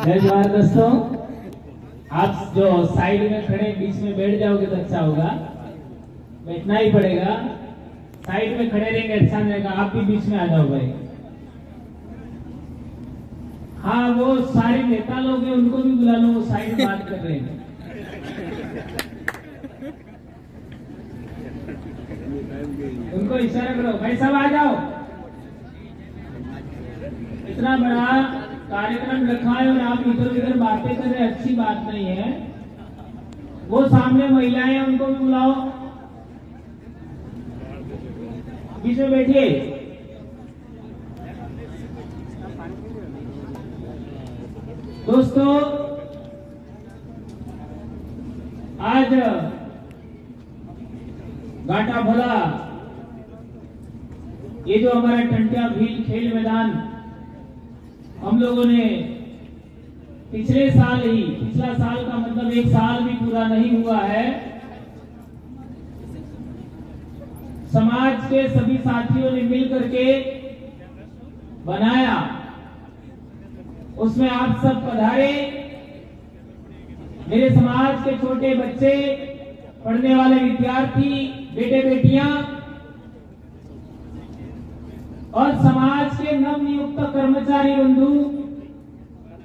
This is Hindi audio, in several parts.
जय जवाहर दोस्तों, आप जो साइड में खड़े बीच में बैठ जाओगे तो अच्छा होगा। बैठना ही पड़ेगा, साइड में खड़े रहेंगे अच्छा रहेगा। आप भी बीच में आ जाओ भाई। हाँ, वो सारे नेता लोग हैं उनको भी बुला लो, वो साइड में बात कर रहे हैं। उनको इशारा करो, भाई सब आ जाओ। इतना बड़ा कार्यक्रम रखा है और आप इधर उधर बातें कर रहे, अच्छी बात नहीं है। वो सामने महिलाएं हैं उनको भी बुलाओ, बीच में बैठिए। दोस्तों, आज गाटा भला ये जो हमारा टंटिया भील खेल मैदान हम लोगों ने पिछले साल ही, पिछला साल का मतलब एक साल भी पूरा नहीं हुआ है, समाज के सभी साथियों ने मिलकर के बनाया। उसमें आप सब पधारे। मेरे समाज के छोटे बच्चे, पढ़ने वाले विद्यार्थी, बेटे बेटियां और समाज के नवनियुक्त कर्मचारी बंधु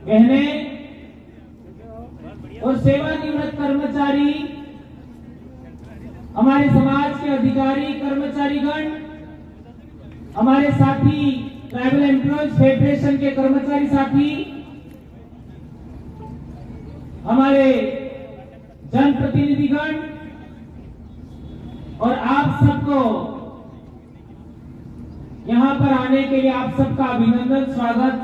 बहनें और सेवानिवृत्त कर्मचारी, हमारे समाज के अधिकारी कर्मचारीगण, हमारे साथी ट्राइबल एम्प्लॉयज फेडरेशन के कर्मचारी साथी, हमारे जनप्रतिनिधिगण और आप सबको यहां पर आने के लिए आप सबका अभिनंदन, स्वागत।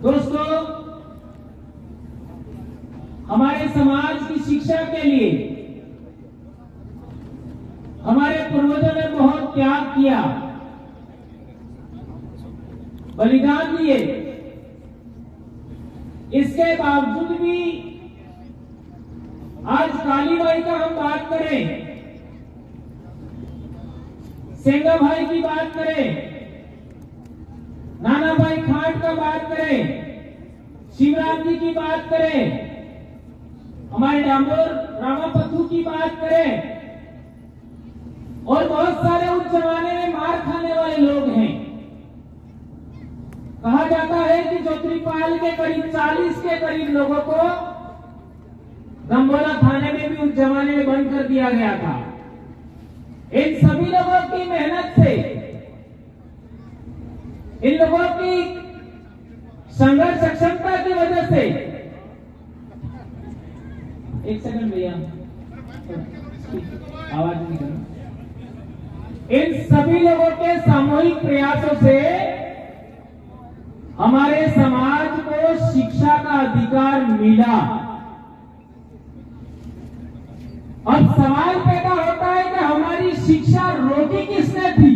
दोस्तों, हमारे समाज की शिक्षा के लिए हमारे पूर्वजों ने बहुत त्याग किया, बलिदान दिए। इसके बावजूद भी आज कालीबाई का हम बात करें, सेंगा भाई की बात करें, नाना भाई खाट का बात करें, शिवराम जी की बात करें, हमारे डामोर रामापथु की बात करें और बहुत सारे उस जमाने में मार खाने वाले लोग हैं। कहा जाता है कि ज्योतिपाल के करीब 40 के करीब लोगों को दंबोला थाने में भी उस जमाने में बंद कर दिया गया था। इन सभी लोगों की मेहनत से, इन लोगों की संघर्ष क्षमता की वजह से, एक सेकंड भैया, आवाज नहीं करना। इन सभी लोगों के सामूहिक प्रयासों से हमारे समाज को शिक्षा का अधिकार मिला। अब सवाल पैदा होता है कि हमारी शिक्षा रोकी किसने थी?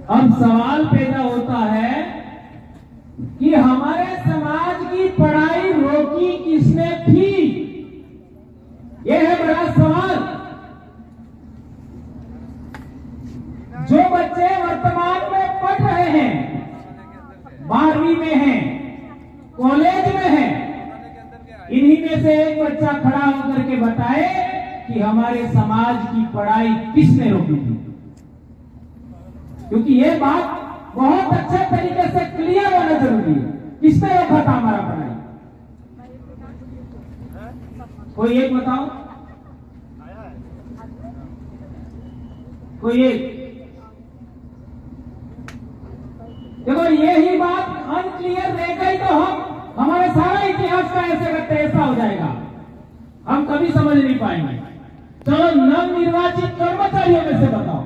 अब सवाल पैदा होता है कि हमारे समाज की पढ़ाई रोकी किसने थी? यह है बड़ा सवाल। जो बच्चे वर्तमान में पढ़ रहे हैं, 12वीं में हैं, कॉलेज में हैं, इन्हीं में से एक बच्चा खड़ा होकर के बताए कि हमारे समाज की पढ़ाई किसने रोकी थी। क्योंकि ये बात बहुत अच्छे तरीके से क्लियर होना जरूरी है, किसने रोका था हमारा पढ़ाई। कोई एक बताओ, कोई एक। देखो, यही बात अनक्लियर रह गई तो हमारे सारा इतिहास का ऐसे करते ऐसा हो जाएगा, हम कभी समझ नहीं पाएंगे। चलो, नवनिर्वाचित कर्मचारियों में से बताओ,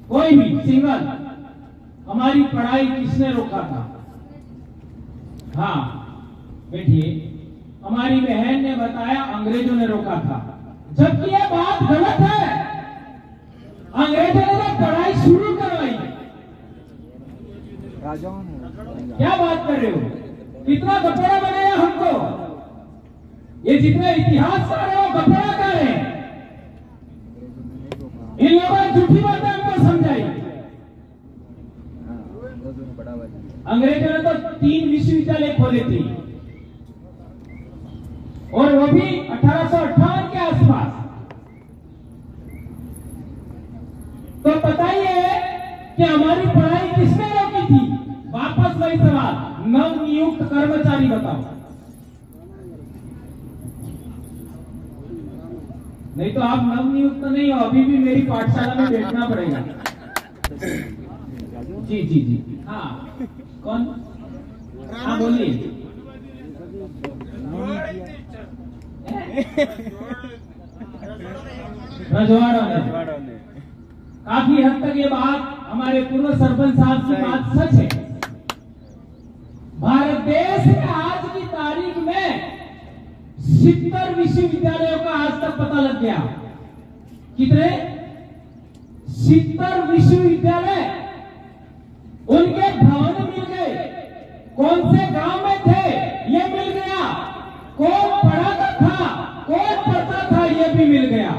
कोई भी सिंगल, हमारी पढ़ाई किसने रोका था? हाँ, बैठिए। हमारी बहन ने बताया अंग्रेजों ने रोका था, जबकि यह बात गलत है। अंग्रेजों ने पढ़ाई शुरू करवाई। क्या बात कर रहे हो? कितना गपेड़ा बनाया हमको। ये जितने इतिहासकार है वो गपेड़ाकार है। इन लोगों ने झूठी बातें हमको समझाई। अंग्रेजों ने तो 3 विश्वविद्यालय खोले थे और वो भी 1858 के आसपास। तो बताइए कि हमारी पढ़ाई किसने रोकी थी? वापस वही सवाल, नव नियुक्त कर्मचारी बताओ। नहीं तो आप नव नियुक्त नहीं हो, अभी भी मेरी पाठशाला में बैठना पड़ेगा। जी जी जी हाँ, कौन? हाँ बोलिए। रजवाड़ा ने काफी हद तक ये बात, हमारे पूर्व सरपंच साहब की बात सच है। भारत देश में आज की तारीख में 70 विश्वविद्यालयों का आज तक पता लग गया। कितने? 70 विश्वविद्यालय। उनके भवन मिल गए। कौन से गांव में थे ये मिल गया। कौन पढ़ाता था, कौन पढ़ता था ये भी मिल गया।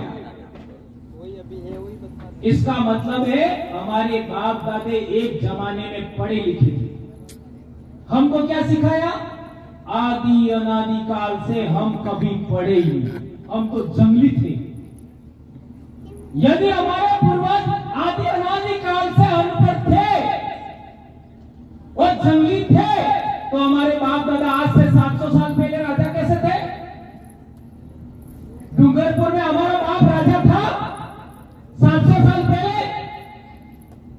इसका मतलब है हमारे बाप दादे एक जमाने में पढ़े लिखे थे। हमको क्या सिखाया? आदि अनादि काल से हम कभी पढ़े ही नहीं, हम तो जंगली थे। यदि हमारे पूर्वज आदि अनादि काल से अनपढ़ थे और जंगली थे तो हमारे बाप दादा आज से 700 साल पहले राजा कैसे थे? डूंगरपुर में हमारा बाप राजा था 700 साल पहले।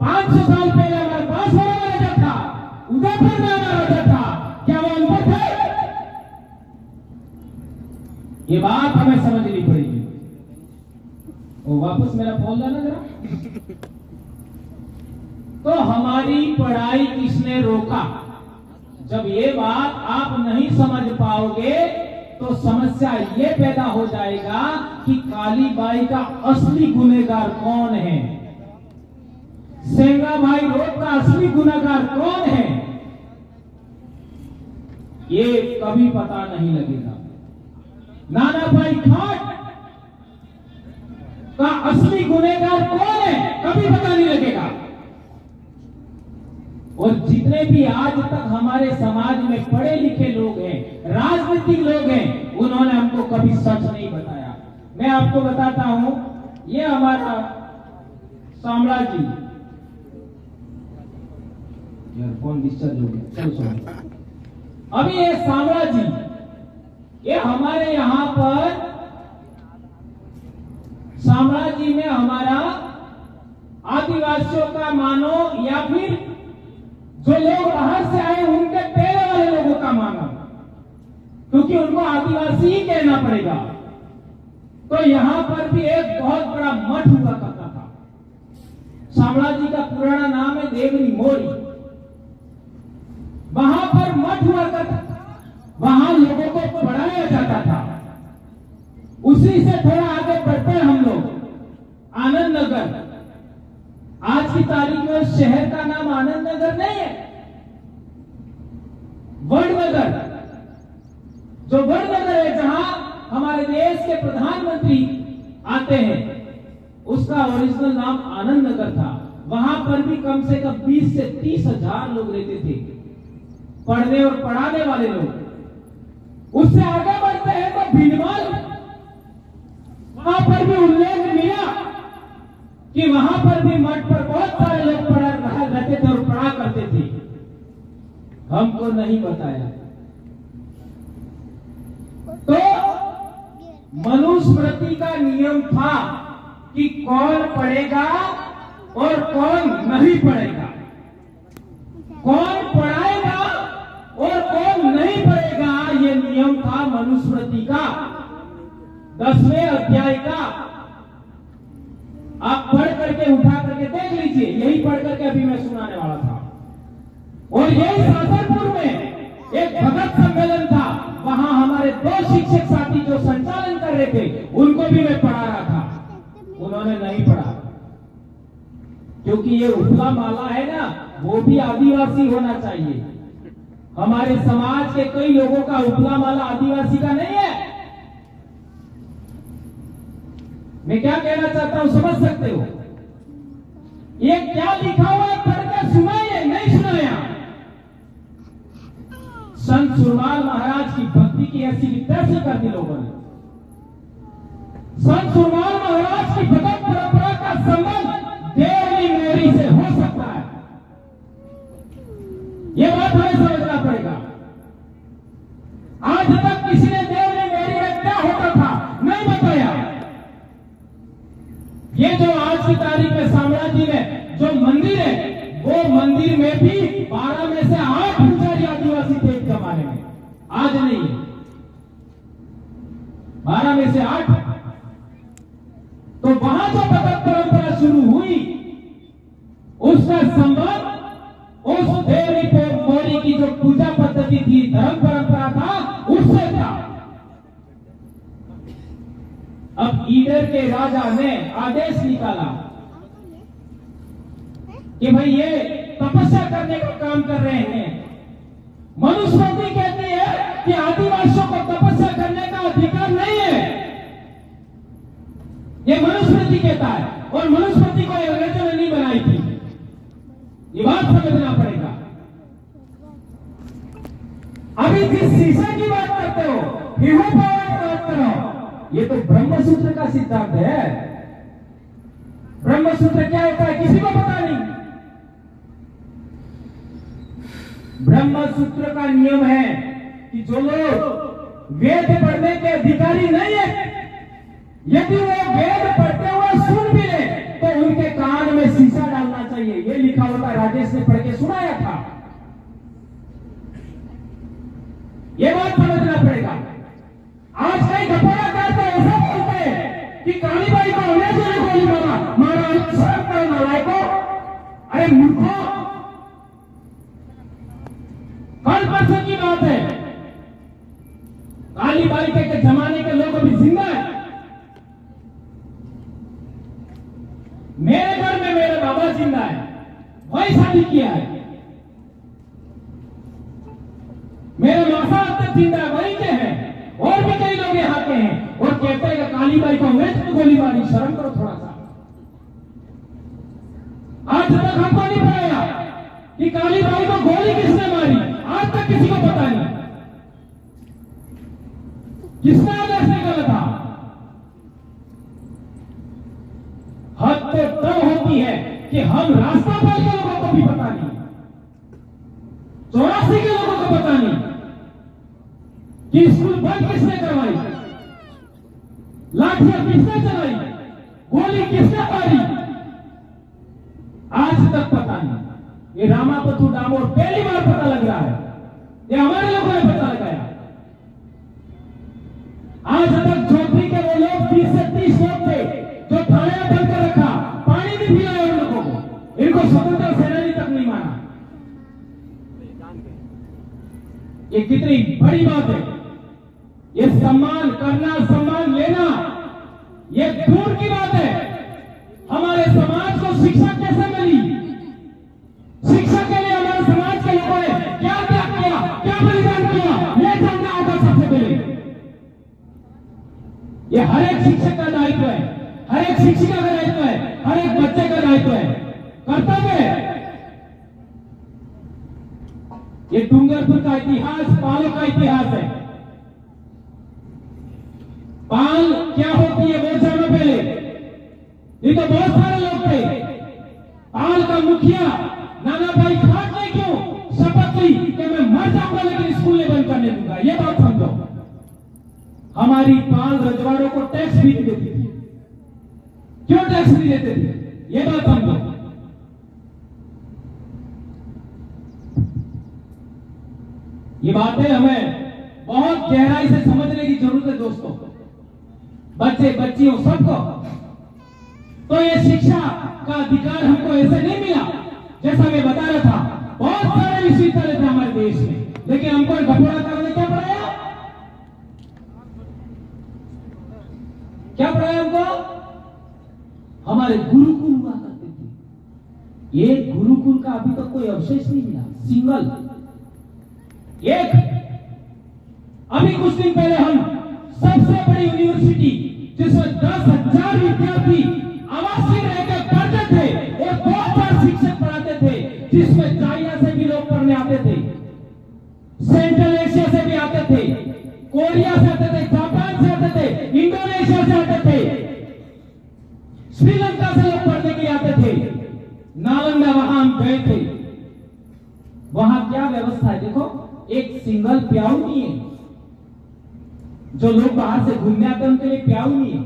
500 साल पहले हमारे पास हमारा राजा था। उदयपुर में हमारा राजा था। क्या वो अनपढ़ थे? ये बात हमें समझनी पड़ेगी। वो वापस मेरा फोन लाना जरा। तो हमारी पढ़ाई किसने रोका? जब ये बात आप नहीं समझ पाओगे तो समस्या ये पैदा हो जाएगा कि कालीबाई का असली गुनहगार कौन है, सेंगाभाई रोड का असली गुनहगार कौन है, ये कभी पता नहीं लगेगा। नानाभाई खाट का असली गुनहगार कौन है, कभी पता नहीं लगेगा। और जितने भी आज तक हमारे समाज में पढ़े लिखे लोग हैं, राजनीतिक लोग हैं, उन्होंने हमको कभी सच नहीं बताया। मैं आपको बताता हूं, ये हमारा साम्राज्य, यार फोन डिस्चार्ज हो गया, चलो अभी ये साम्राज्य, ये हमारे यहां पर साम्राज्य में हमारा आदिवासियों का मानो या फिर जो लोग बाहर से आए उनके पहले वाले लोगों का मानो, क्योंकि उनको आदिवासी ही कहना पड़ेगा। तो यहां पर भी एक बहुत बड़ा मठ हुआ करता था। साम्राज्य का पुराना नाम है देवनी मोरी। वहां पर मठ हुआ करता था, वहां लोगों को पढ़ाया जाता था। उसी से थोड़ा आगे बढ़ते हैं हम लोग, आनंद नगर। आज की तारीख में उस शहर का नाम आनंद नगर नहीं है, वडनगर। जो वडनगर है, जहां हमारे देश के प्रधानमंत्री आते हैं, उसका ओरिजिनल नाम आनंद नगर था। वहां पर भी कम से कम 20 से 30 हजार लोग रहते थे, पढ़ने और पढ़ाने वाले लोग। उससे आगे बढ़ते हैं तो भिंडवाल, वहां पर भी उल्लेख मिला कि वहां पर भी मठ पर बहुत सारे लोग रहते थे और पढ़ा करते थे। हमको नहीं बताया। तो मनुस्मृति का नियम था कि कौन पढ़ेगा और कौन नहीं पढ़ेगा, कौन पढ़ाएगा और कौन नहीं पढ़ेगा। ये नियम था मनुस्मृति का 10वें अध्याय का। आप पढ़ करके उठा करके देख लीजिए, यही पढ़ करके अभी मैं सुनाने वाला था। और यही शासनपुर में एक भगत सम्मेलन था, वहां हमारे 2 शिक्षक साथी जो संचालन कर रहे थे, उनको भी मैं पढ़ा रहा था। उन्होंने नहीं पढ़ा क्योंकि ये उपला माला है ना, वो भी आदिवासी होना चाहिए। हमारे समाज के कई लोगों का उपला माला आदिवासी का नहीं है। मैं क्या कहना चाहता हूं, समझ सकते हो? ये क्या लिखा हुआ है, पढ़ के सुनाइए, नहीं सुनाया। संत सुरमाल महाराज की भक्ति की ऐसी भी तैसी कर दी लोगों ने। संत सुरमाल महाराज की भगत परंपरा का संबंध देवनी मोरी से हो सकता है, यह बात हमें समझना पड़ेगा। आज तक किसी ने देवनी मोरी में क्या होता था नहीं बताया। ये जो आज की तारीख में साम्राज्य में जो मंदिर है, वो मंदिर में भी 12 में से 8 पुजारी आदिवासी थे एक जमाने में, आज नहीं है। 12 में से 8। तो वहां जो भगत परंपरा शुरू हुई, उसका संबंध उस देवी मोरी की जो पूजा पद्धति थी, धर्म परंपरा था, उससे था। अब ईडर के राजा ने आदेश निकाला कि भाई ये तपस्या करने का काम कर रहे हैं। मनुस्मृति कहती है कि आदिवासियों को तपस्या करने का अधिकार नहीं है, ये मनुस्मृति कहता है। और मनुस्मृति को अंग्रेजों ने नहीं बनाई थी, ये बात समझना पड़ेगा। अभी जिस शीशे की बात करते हो, हिहू पावर की बात करो, ये तो ब्रह्मसूत्र का सिद्धांत है। ब्रह्मसूत्र क्या होता है किसी को पता नहीं। ब्रह्मसूत्र का नियम है कि जो लोग वेद पढ़ने के अधिकारी नहीं है, यदि वो वेद पढ़ते हुए सुन भी ले तो उनके कान में शीशा डालना चाहिए। ये लिखा होता है, राजेश ने पढ़ के सुनाया था। ये बात समझना पड़ेगा। आज कई घपलाकार तो ऐसा बोलते हैं कि कालीबाई को अंग्रेजों ने गोली मारा शर्म करो नालायको। अरे मूर्खों, कल परसों की बात है, कालीबाई के जमाने के लोग अभी जिंदा है। मेरे घर में मेरे बाबा जिंदा है, वही शादी किया है। मेरे मासा अब तक जिंदा है, वही के हैं। और भी कई लोग यहाँ के हैं और कहते हैं कि कालीबाई को अंग्रेज ने गोली मारी। शर्म करो थोड़ा सा। आज तक हमको नहीं पता कि कालीबाई को गोली किसने मारी, आज तक किसी को पता नहीं। किसने आदेश निकाला था? हद तो तब होती है कि हम रास्ता पाल के लोगों को भी पता नहीं, 84 के लोगों को पता नहीं कि स्कूल बंद किसने करवाई, लाठियां किसने चलाई, गोली किसने मारी, आज तक पता नहीं। ये रामापथु डामोर पहली बार पता लग रहा है, ये हमारे लोगों ने पता लगाया। आज तक झोपड़ी के वो लोग 20 से 30 लोग थे जो थाने में बंद कर रखा, पानी नहीं पिलाया उन लोगों को, इनको स्वतंत्रता सेनानी तक नहीं माना। ये कितनी बड़ी बात है। ये सम्मान करना, सम्मान लेना, ये दूर की बात है। हमारे समाज को शिक्षा कैसे मिली? शिक्षा के लिए हमारे समाज के लोगों ने क्या त्याग किया, क्या बलिदान किया, ये जानना होगा सबसे पहले। ये हर एक शिक्षक का दायित्व है, हर एक शिक्षिका का दायित्व है, हर एक बच्चे का दायित्व है, कर्तव्य है। ये डूंगरपुर का इतिहास पालों का इतिहास है। पाल क्या होती है वो जानो पहले। ये तो बहुत सारे लोग थे। पाल का मुखिया नाना भाई खाट ने क्यों शपथ ली कि मैं मर जाऊंगा लेकिन स्कूल नहीं बंद करने दूंगा। ये बात समझो। हमारी पाल रजवाड़ों को टैक्स भी नहीं देती थी। क्यों टैक्स नहीं देते थे? ये बात समझो। ये बातें हमें बहुत गहराई से समझने की जरूरत है दोस्तों, बच्चे बच्चियों सबको। तो ये शिक्षा का अधिकार हमको ऐसे नहीं मिला। जैसा मैं बता रहा था, बहुत सारे विश्वविद्यालय थे हमारे देश में, लेकिन हमको घपला करने क्या पड़ाया? क्या पढ़ाया हमको? हमारे गुरुकुल हुआ करते थे, एक गुरुकुल का अभी तक कोई अवशेष नहीं मिला, सिंगल एक। अभी कुछ दिन पहले हम सबसे बड़ी यूनिवर्सिटी जिसमें 10,000 विद्यार्थी आवासीय रहकर पढ़ते थे और 2,000 शिक्षक पढ़ाते थे, जिसमें चाइना से भी लोग पढ़ने आते थे, सेंट्रल एशिया से भी आते थे, कोरिया से आते थे, जापान से आते थे, इंडोनेशिया से आते थे, श्रीलंका से लोग पढ़ने के लिए आते थे। नालंदा वहां हम गए थे, वहां क्या व्यवस्था है देखो, एक सिंगल प्याऊ नहीं है। जो लोग बाहर से घूमने आते हैं उनके लिए प्याऊ नहीं है।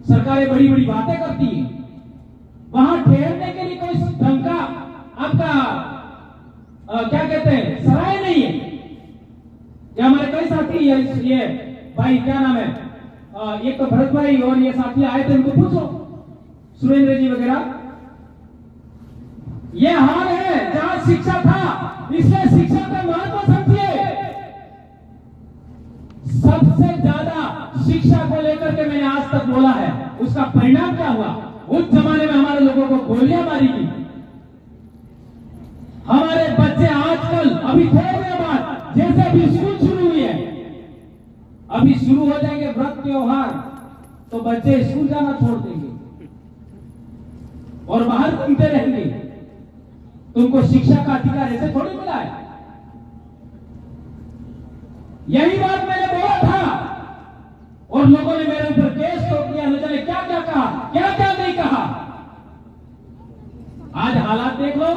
सरकारें बड़ी बड़ी बातें करती है, वहां ठहरने के लिए कोई ढंग का आपका क्या कहते हैं सराय नहीं है। ये हमारे कई साथी ये भाई क्या नाम है, एक तो भरत भाई और ये साथी आए थे, उनको पूछो, सुरेंद्र जी वगैरह। ये हाल है जहां शिक्षा था, इसलिए शिक्षा का महत्व समझिए। सबसे ज्यादा शिक्षा को लेकर के मैंने आज तक बोला है, उसका परिणाम क्या हुआ? उस जमाने में हमारे लोगों को गोलियां मारी गई। हमारे बच्चे आजकल अभी थोड़े दिनों बाद जैसे अभी स्कूल शुरू हुई है, अभी शुरू हो जाएंगे व्रत त्योहार, तो बच्चे स्कूल जाना छोड़ देंगे और बाहर घूमते रहेंगे। तुमको शिक्षा का अधिकार ऐसे थोड़ी मिला है। यही बात मैंने बोला था और लोगों ने मेरे ऊपर केस ठोक दिया, न जाने क्या क्या कहा, क्या क्या नहीं कहा। आज हालात देख लो,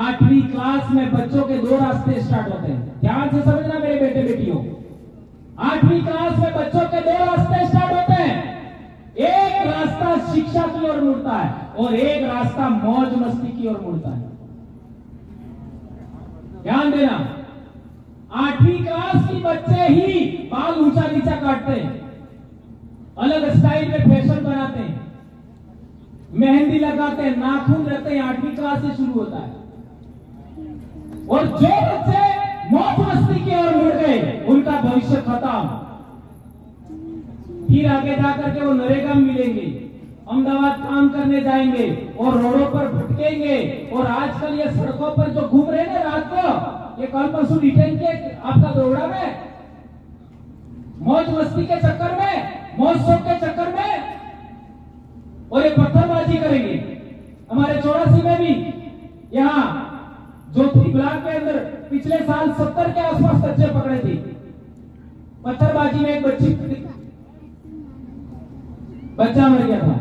8वीं क्लास में बच्चों के 2 रास्ते स्टार्ट होते हैं। ध्यान से समझना मेरे बेटे बेटियों, 8वीं क्लास में बच्चों के 2 रास्ते स्टार्ट होते हैं। एक रास्ता शिक्षा की ओर मुड़ता है और एक रास्ता मौज मस्ती की ओर मुड़ता है। ध्यान देना, 8वीं क्लास की बच्चे ही बाल ऊंचा नीचा काटते हैं, अलग स्टाइल में फैशन बनाते हैं, मेहंदी लगाते हैं, नाखून रहते हैं, 8वीं क्लास से शुरू होता है। और जो बच्चे मौज मस्ती की ओर मुड़ गए, उनका भविष्य खत्म। फिर आगे जाकर के वो नरेगा में मिलेंगे, अहमदाबाद काम करने जाएंगे और रोडों पर भटकेंगे। और आजकल ये सड़कों पर जो घूम रहे हैं रात को, ये कल परसों डिटेन के आपका दौड़ा में, मौज मस्ती के चक्कर में, मौज शौक के चक्कर में, और ये पत्थरबाजी करेंगे। हमारे 84 में भी यहाँ जोधपुर ब्लॉक के अंदर पिछले साल 70 के आसपास बच्चे पकड़े थे। पत्थरबाजी में एक बच्चा मर गया था।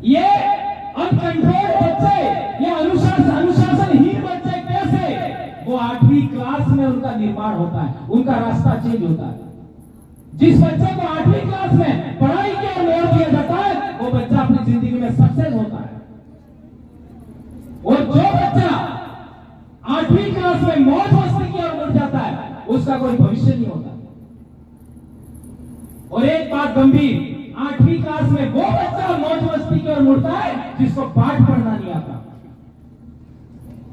ये अनकंट्रोल्ड बच्चे, ये अनुशासनहीन बच्चे कैसे वो 8वीं क्लास में उनका निर्माण होता है, उनका रास्ता चेंज होता है। जिस बच्चे को 8वीं क्लास में पढ़ाई की ओर मोड़ दिया जाता है, वो बच्चा अपनी जिंदगी में सक्सेस होता है। और जो बच्चा 8वीं क्लास में मौज मस्ती की ओर मुड़ जाता है, उसका कोई भविष्य नहीं होता। और एक बात गंभीर, 8वीं क्लास में वो बच्चा मौज मस्ती की ओर मुड़ता है जिसको पाठ पढ़ना नहीं आता।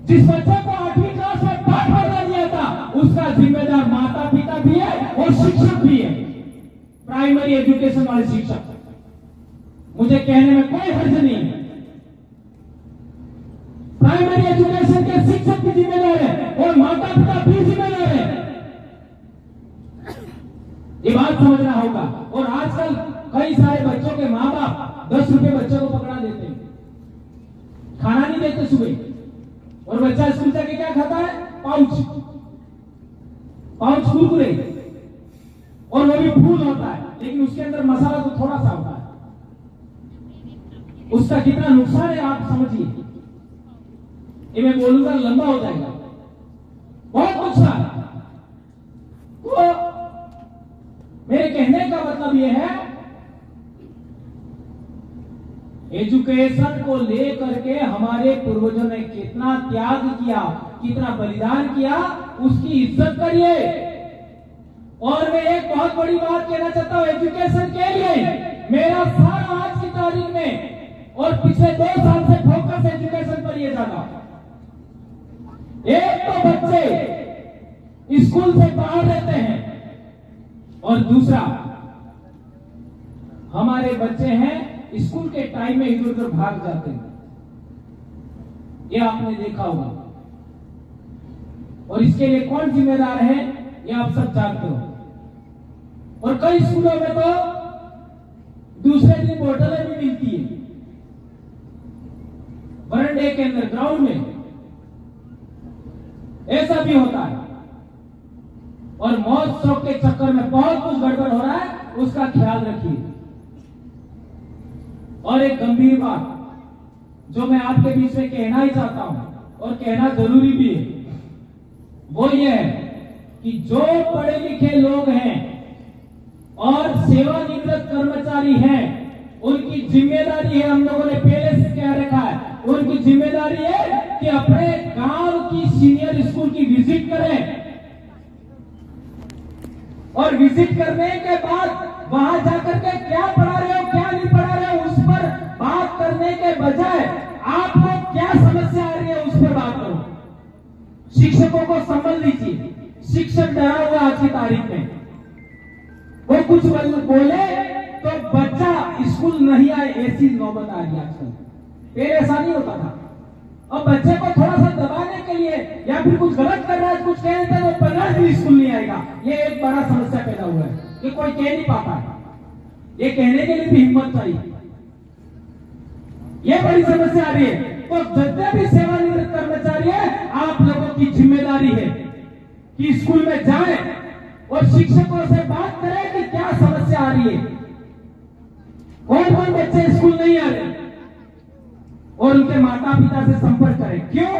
जिस बच्चे को 8वीं क्लास में पाठ पढ़ना नहीं आता, उसका जिम्मेदार माता पिता भी है और शिक्षक भी है, प्राइमरी एजुकेशन वाले शिक्षक। मुझे कहने में कोई हर्ज नहीं है, प्राइमरी एजुकेशन के शिक्षक भी जिम्मेदार है और माता पिता भी जिम्मेदार है। ये बात समझना होगा। और आजकल कई सारे बच्चों के माँ बाप 10 रुपए बच्चों को पकड़ा देते हैं, खाना नहीं देते सुबह, और बच्चा स्कूल जाके क्या खाता है? पाउच कुरकुरे, और वो भी फूल होता है, लेकिन उसके अंदर मसाला तो थोड़ा सा होता है। उसका कितना नुकसान है आप समझिए। ये मैं बोलूंगा लंबा हो जाएगा, बहुत नुकसान। तो मेरे कहने का मतलब यह है, एजुकेशन को लेकर के हमारे पूर्वजों ने कितना त्याग किया, कितना बलिदान किया, उसकी इज्जत करिए। और मैं एक बहुत बड़ी बात कहना चाहता हूं एजुकेशन के लिए। मेरा सारा आज की तारीख में और पिछले 2 साल से फोकस एजुकेशन पर यह जाता। एक तो बच्चे स्कूल से बाहर रहते हैं, और दूसरा हमारे बच्चे हैं स्कूल के टाइम में इधर उधर भाग जाते हैं, ये आपने देखा होगा। और इसके लिए कौन जिम्मेदार है ये आप सब जानते हो। और कई स्कूलों में तो दूसरे दिन बोतलें भी मिलती है बरंडे के अंदर, ग्राउंड में, ऐसा भी होता है। और मौज शौक के चक्कर में बहुत कुछ गड़बड़ हो रहा है, उसका ख्याल रखिए। और एक गंभीर बात जो मैं आपके बीच में कहना ही चाहता हूं और कहना जरूरी भी है, वो ये है कि जो पढ़े लिखे लोग हैं और सेवानिवृत्त कर्मचारी हैं, उनकी जिम्मेदारी है, हम लोगों ने पहले से कह रखा है, उनकी जिम्मेदारी है कि अपने गांव की सीनियर स्कूल की विजिट करें। और विजिट करने के बाद वहां जाकर के क्या पढ़ा रहे हो, क्या नहीं पढ़ा रहे हो, उस पर बात करने के बजाय आपको क्या समस्या आ रही है उस पर बात करो। शिक्षकों को संभाल लीजिए। शिक्षक डरा हुआ आज की तारीख में, वो कुछ बोले तो बच्चा स्कूल नहीं आए, ऐसी नौबत आ रही आजकल। पहले ऐसा नहीं होता था। अब बच्चे को थोड़ा सा दबाने के लिए या फिर कुछ गलत कर रहा है, कुछ कह देता है, वो 15 दिन स्कूल नहीं आएगा। ये एक बड़ा समस्या पैदा हुआ है कि कोई कह नहीं पाता है। ये कहने के लिए भी हिम्मत चाहिए, ये बड़ी समस्या आ रही है। तो जितने भी सेवानिवृत्त कर्मचारी है, आप लोगों की जिम्मेदारी है कि स्कूल में जाएं और शिक्षकों से बात करें कि क्या समस्या आ रही है, कौन कौन बच्चे स्कूल नहीं आ रहे, और उनके माता पिता से संपर्क करें। क्यों?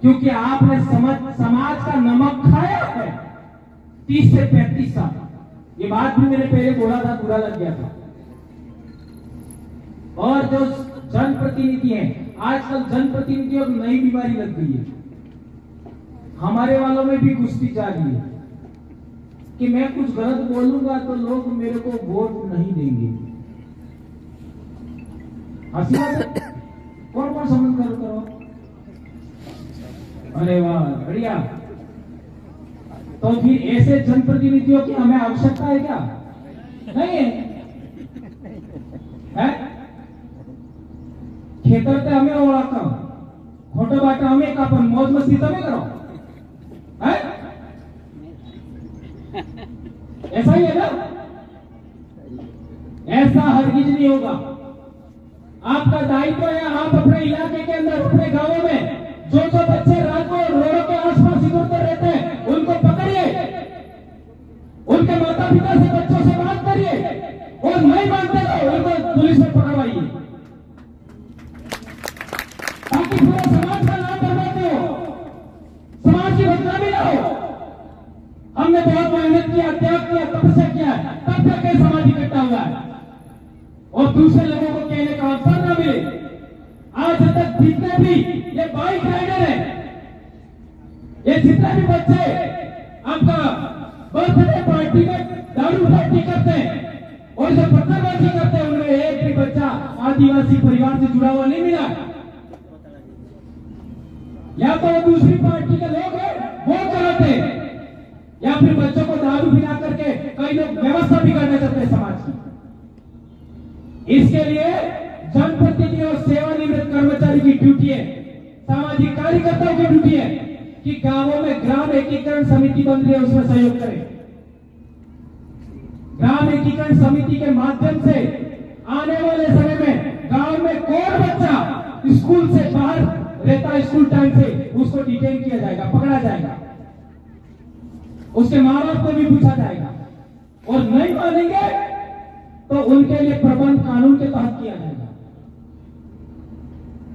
क्योंकि आपने समाज का नमक खाया है 30 से 35 साल। ये बात भी मैंने पहले बोला था, बुरा लग गया था। और जो जनप्रतिनिधि हैं, आजकल जनप्रतिनिधियों की नई बीमारी लग गई है। हमारे वालों में भी कुश्ती जा रही है कि मैं कुछ गलत बोलूंगा तो लोग मेरे को वोट नहीं देंगे। हंसी बात है। कौन कौन समझ करो। अरे वाह, बढ़िया। तो फिर ऐसे जनप्रतिनिधियों की हमें आवश्यकता है क्या? नहीं है? खेतर ते हमें ओळखता, खोटं बाटा हमें का, पण मौज मस्ती तमें करो है? ऐसा ही है ना? ऐसा हरगिज नहीं होगा। आपका दायित्व है, आप अपने इलाके के अंदर, अपने गांवों में जो बच्चे रात को रोडों के आसपास इधर रहते हैं, उनको पकड़िए, उनके माता पिता से, बच्चों से बात करिए, और नहीं मानते तो उनको पुलिस में पकड़वाइए, ताकि पूरे समाज का नाम बर्बाद नहीं हो, समाज की बदनामी ना हो। हमने बहुत मेहनत किया, त्याग किया, तपस्या किया, तब तक ये समाज इकट्ठा हुआ है, और दूसरे लोगों को कहने का अवसर न मिले। आज तक जितने भी ये बाइक राइडर है, ये जितने भी बच्चे आपका बर्थडे पार्टी में दारू पार्टी करते हैं और जो पत्थरबाजी करते हैं, उनमें एक भी बच्चा आदिवासी परिवार से जुड़ा हुआ नहीं मिला। या तो दूसरी पार्टी के लोग हैं, वो कराते हैं, या फिर बच्चों को दारू पिला करके कई लोग व्यवस्था भी करना चाहते हैं समाज की। इसके लिए जनप्रतिनिधि और सेवानिवृत्त कर्मचारी की ड्यूटी है, सामाजिक कार्यकर्ताओं की ड्यूटी है कि गांवों में ग्राम एकीकरण समिति बन रही है, उसमें सहयोग करें। ग्राम एकीकरण समिति के माध्यम से आने वाले समय में गांव में कौन बच्चा स्कूल से बाहर रहता, स्कूल टाइम से, उसको डिटेन किया जाएगा, पकड़ा जाएगा, उसके मां बाप को भी पूछा जाएगा, और नहीं मानेंगे तो उनके लिए प्रबंध कानून के तहत किया जाएगा।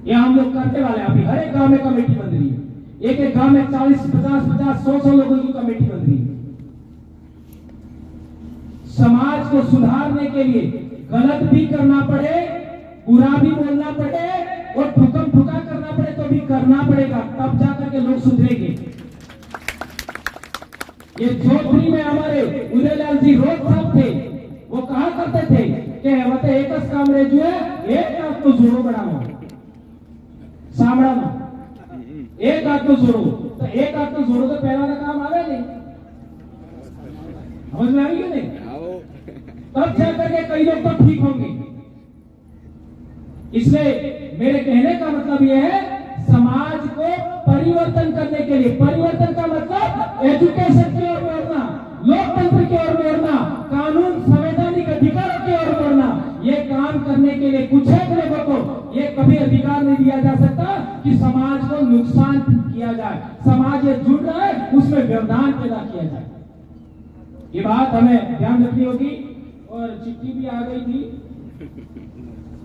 यह हम लोग करने वाले हैं। अभी हर एक गांव में कमेटी बन रही है, एक एक गांव में 40, 50, 100 लोगों की कमेटी बन रही है। समाज को सुधारने के लिए गलत भी करना पड़े, बुरा भी बोलना पड़े, और ठुकम ठुका करना पड़े तो भी करना पड़ेगा, तब जाकर के लोग सुधरेंगे। ये जोधपुरी में हमारे उदयलाल जी रोज साहब थे, वो कहा करते थे कि वते एक काम रह जो है, एक हाथ तो जोड़ो बनाओ सामड़ा में, एक हाथ तो जोड़ो, तो एक हाथ तो जोड़ो तो पहला का काम आवे नहीं, समझ में आई कि नहीं? तब जाकर के कई लोग तो ठीक होंगे। इसलिए मेरे कहने का मतलब यह है, समाज को परिवर्तन करने के लिए, परिवर्तन का मतलब एजुकेशन की ओर बढ़ना, लोकतंत्र की ओर बढ़ना, कानून संवैधानिक अधिकारों की ओर बढ़ना, ये काम करने के लिए कुछ एक लोगों को ये कभी अधिकार नहीं दिया जा सकता कि समाज को नुकसान किया जाए। समाज ये जुड़ रहा है, उसमें व्यवधान पैदा किया जाए। ये बात हमें ध्यान रखनी होगी। और चिट्ठी भी आ गई थी,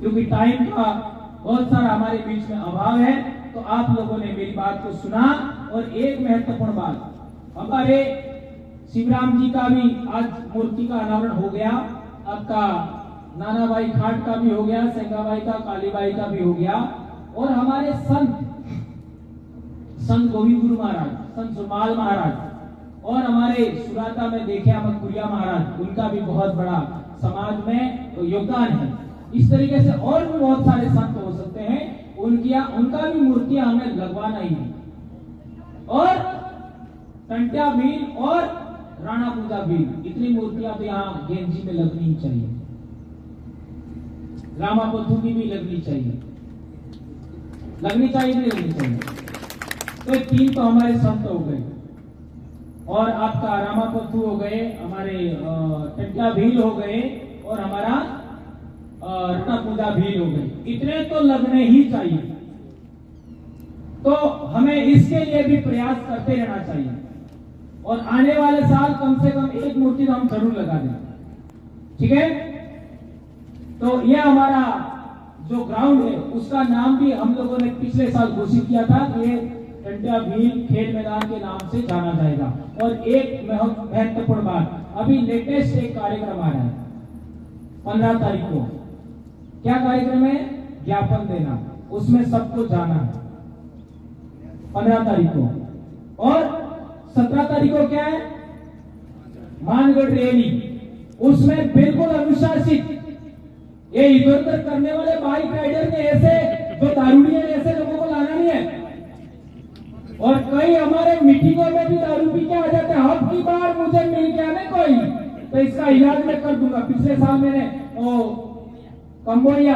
क्योंकि टाइम का बहुत सारा हमारे बीच में अभाव है, तो आप लोगों ने मेरी बात को सुना। और एक महत्वपूर्ण बात, हमारे शिवराम जी का भी आज मूर्ति का अनावरण हो गया, आपका नानाबाई खाट का भी हो गया, सेंगाबाई का, कालीबाई का भी हो गया, और हमारे संत गोविंद गुरु महाराज, संत सुरमाल महाराज, और हमारे सुराता में देखे मकुरिया महाराज, उनका भी बहुत बड़ा समाज में योगदान है। इस तरीके से और भी बहुत सारे संत हो सकते हैं, उनका भी मूर्तियां हमें लगवाना ही है। और टंट्या भील और राणा पूजा भील, इतनी मूर्तियां तो यहाँ गेंजी में लगनी ही चाहिए। रामापथु की भी लगनी चाहिए, लगनी चाहिए नहीं लगनी चाहिए। तो 3 तो हमारे संत हो गए, और आपका रामापथु हो गए, हमारे टंट्या भील हो गए, और हमारा राणा पूजा भील हो गए। इतने तो लगने ही चाहिए। तो हमें इसके लिए भी प्रयास करते रहना चाहिए, और आने वाले साल कम से कम एक मूर्ति तो हम जरूर लगा दें। ठीक है? तो यह हमारा जो ग्राउंड है, उसका नाम भी हम लोगों ने पिछले साल घोषित किया था कि ये टंट्या भील खेल मैदान के नाम से जाना जाएगा। और एक महत्वपूर्ण बात, अभी लेटेस्ट एक कार्यक्रम आ रहा है 15 तारीख को। क्या कार्यक्रम है? ज्ञापन देना, उसमें सबको जाना है 15 तारीख को। और 17 तारीख को क्या है? मानगढ़ रैली, उसमें बिल्कुल अनुशासित, ये इधर उधर करने वाले बाइक राइडर ने, ऐसे जो दारूडिया ऐसे लोगों को लाना नहीं है। और कई हमारे मीटिंगों में भी दारू पी के आ जाते हैं। अब की बार मुझे मिल गया ना कोई, तो इसका इलाज मैं कर दूंगा। पिछले साल मैंने कंबोडिया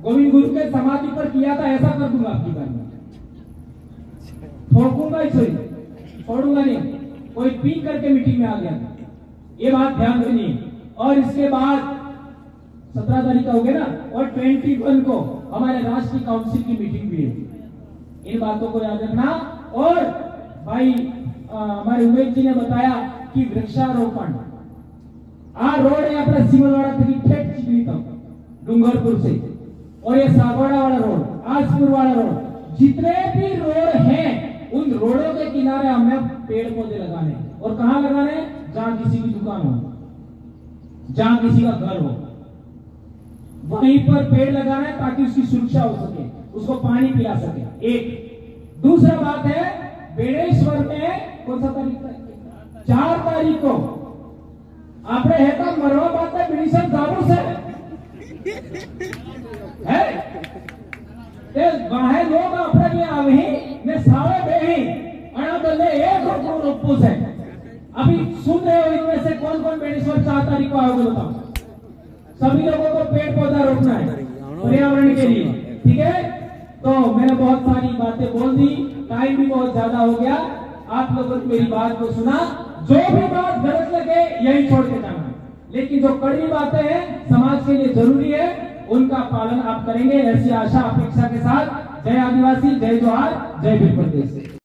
गोविंद गुरु के समाधि पर किया था, ऐसा कर दूंगा आपकी बार में। ठोकूंगा इसे, छोड़ूंगा नहीं। कोई पी करके मीटिंग में आ गया, ये बात ध्यान देनी है। और इसके बाद 17 तारीख का हो गया ना, और 21 को हमारे राष्ट्रीय काउंसिल की मीटिंग भी है। इन बातों को याद रखना। और भाई हमारे उमेश जी ने बताया कि वृक्षारोपण, आ रोड है अपना सिमलवाड़ा तक ठेठ चिकली तक डूंगरपुर से, और ये सागवाड़ा वाला रोड, आजपुर वाला रोड, जितने भी रोड हैं, उन रोडों के किनारे हमें पेड़ पौधे लगाने। और कहां लगाने? जहां किसी की दुकान हो, जहां किसी का घर हो, वहीं पर पेड़ लगाना है, ताकि उसकी सुरक्षा हो सके, उसको पानी पिला सके। एक दूसरा बात है, बेड़ेश्वर में कौन सा तारीख? 4 तारीख को आपने है तो मरवा बात है बिड़ीसन दारू से है, वहां लोग अपने आवे ने सारे बेही अणा बदले एक रूपो से। अभी सुन रहे हो इनमें से कौन कौन बेड़ेश्वर 4 तारीख को आओगे बताओ? सभी लोगों को पेड़ पौधा रोपना है पर्यावरण के लिए। ठीक है? तो मैंने बहुत सारी बातें बोल दी, टाइम भी बहुत ज्यादा हो गया। आप लोगों ने मेरी बात को सुना, जो भी बात गलत लगे यही छोड़ के जाना, लेकिन जो कड़वी बातें हैं समाज के लिए जरूरी है, उनका पालन आप करेंगे, ऐसी आशा अपेक्षा के साथ। जय आदिवासी, जय जोहार, जय भील प्रदेश।